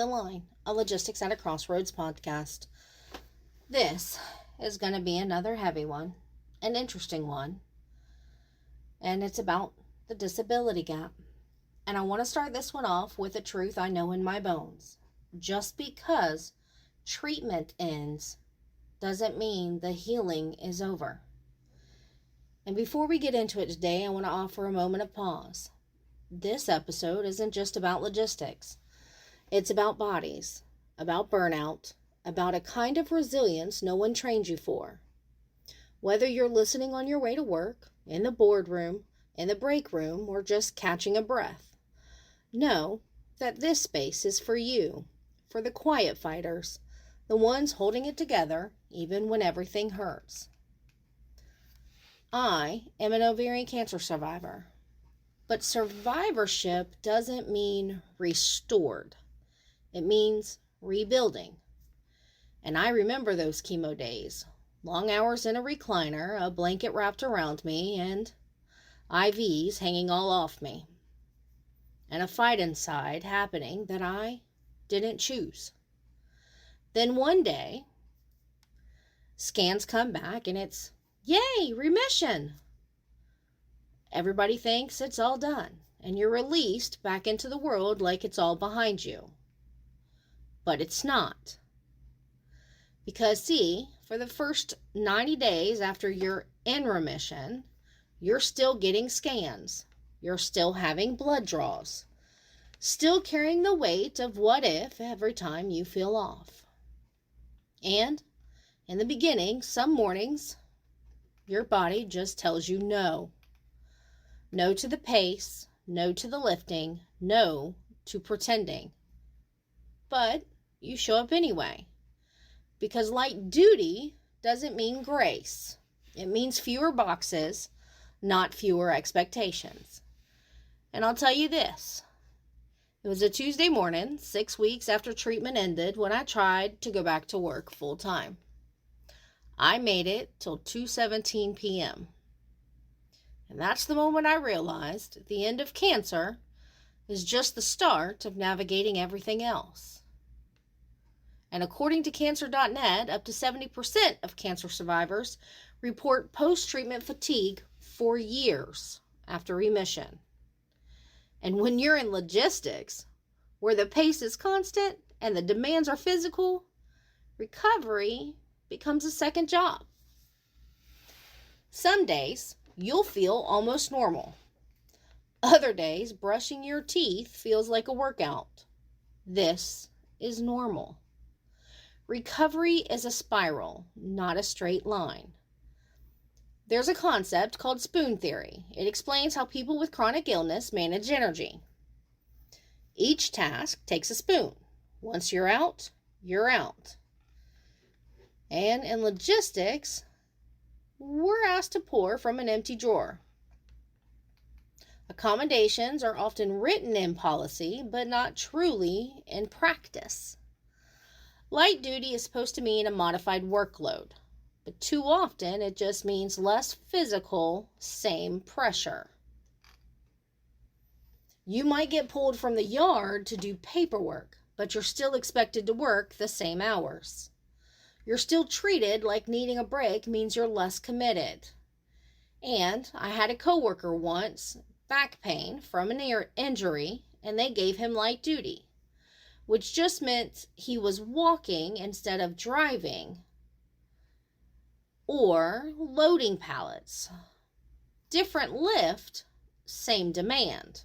the Line, a Logistics at a Crossroads podcast. This is going to be another heavy one, an interesting one, and it's about the disability gap. And I want to start this one off with a truth I know in my bones. Just because treatment ends doesn't mean the healing is over. And before we get into it today, I want to offer a moment of pause. This episode isn't just about logistics. It's about bodies, about burnout, about a kind of resilience no one trained you for. Whether you're listening on your way to work, in the boardroom, in the break room, or just catching a breath, know that this space is for you, for the quiet fighters, the ones holding it together even when everything hurts. I am an ovarian cancer survivor, but survivorship doesn't mean restored. It means rebuilding. And I remember those chemo days, long hours in a recliner, a blanket wrapped around me, and IVs hanging all off me, and a fight inside happening that I didn't choose. Then one day, scans come back and it's, yay, remission. Everybody thinks it's all done, and you're released back into the world like it's all behind you. But it's not. Because, see, for the first 90 days after you're in remission, you're still getting scans. You're still having blood draws. Still carrying the weight of what if every time you feel off. And in the beginning, some mornings, your body just tells you no. No to the pace, no to the lifting, no to pretending. But you show up anyway. Because light duty doesn't mean grace. It means fewer boxes, not fewer expectations. And I'll tell you this. It was a Tuesday morning, 6 weeks after treatment ended, when I tried to go back to work full time. I made it till 2:17 p.m. And that's the moment I realized the end of cancer is just the start of navigating everything else. And according to cancer.net, up to 70% of cancer survivors report post-treatment fatigue for years after remission. And when you're in logistics, where the pace is constant and the demands are physical, recovery becomes a second job. Some days, you'll feel almost normal. Other days, brushing your teeth feels like a workout. This is normal. Recovery is a spiral, not a straight line. There's a concept called spoon theory. It explains how people with chronic illness manage energy. Each task takes a spoon. Once you're out, you're out. And in logistics, we're asked to pour from an empty drawer. Accommodations are often written in policy, but not truly in practice. Light duty is supposed to mean a modified workload, but too often it just means less physical, same pressure. You might get pulled from the yard to do paperwork, but you're still expected to work the same hours. You're still treated like needing a break means you're less committed. And I had a coworker once, back pain from an injury, and they gave him light duty, which just meant he was walking instead of driving or loading pallets. Different lift, same demand.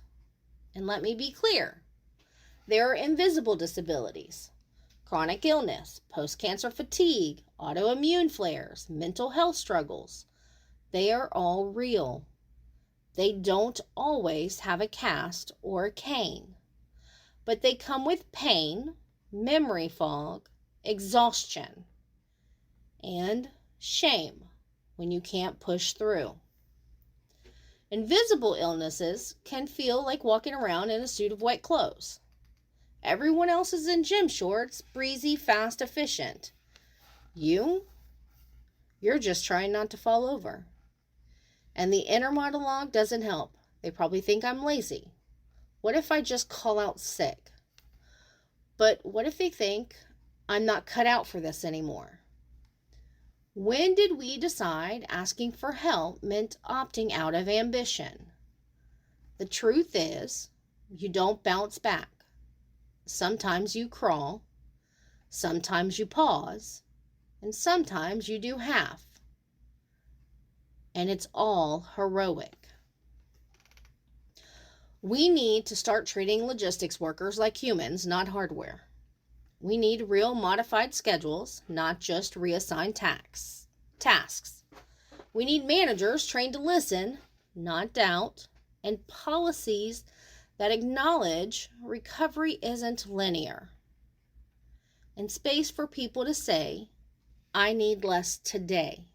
And let me be clear, there are invisible disabilities, chronic illness, post-cancer fatigue, autoimmune flares, mental health struggles. They are all real. They don't always have a cast or a cane, but they come with pain, memory fog, exhaustion, and shame when you can't push through. Invisible illnesses can feel like walking around in a suit of white clothes. Everyone else is in gym shorts, breezy, fast, efficient. You're just trying not to fall over. And the inner monologue doesn't help. They probably think I'm lazy. What if I just call out sick? But what if they think, I'm not cut out for this anymore? When did we decide asking for help meant opting out of ambition? The truth is, you don't bounce back. Sometimes you crawl, sometimes you pause, and sometimes you do half. And it's all heroic. We need to start treating logistics workers like humans, not hardware. We need real modified schedules, not just reassigned tasks. We need managers trained to listen, not doubt, and policies that acknowledge recovery isn't linear. And space for people to say, I need less today,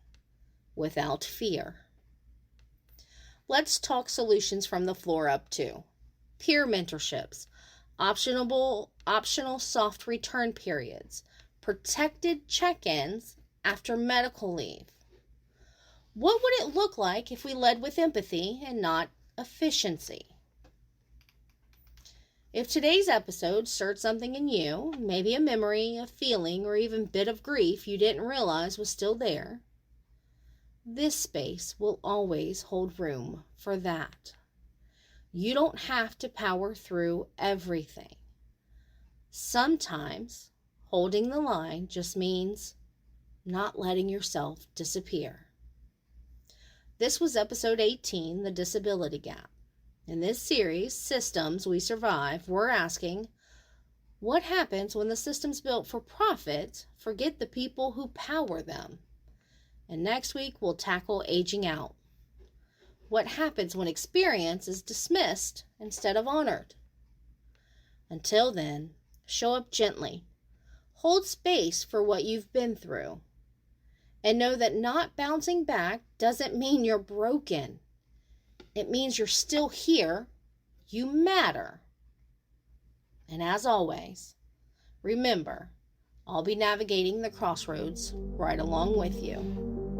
without fear. Let's talk solutions from the floor up too. Peer mentorships, optional soft return periods, protected check-ins after medical leave. What would it look like if we led with empathy and not efficiency? If today's episode stirred something in you, maybe a memory, a feeling, or even bit of grief you didn't realize was still there, this space will always hold room for that. You don't have to power through everything. Sometimes holding the line just means not letting yourself disappear. This was episode 18, The Disability Gap. In this series, Systems We Survive, we're asking, what happens when the systems built for profit forget the people who power them? And next week, we'll tackle aging out. What happens when experience is dismissed instead of honored? Until then, show up gently. Hold space for what you've been through. And know that not bouncing back doesn't mean you're broken. It means you're still here. You matter. And as always, remember, I'll be navigating the crossroads right along with you.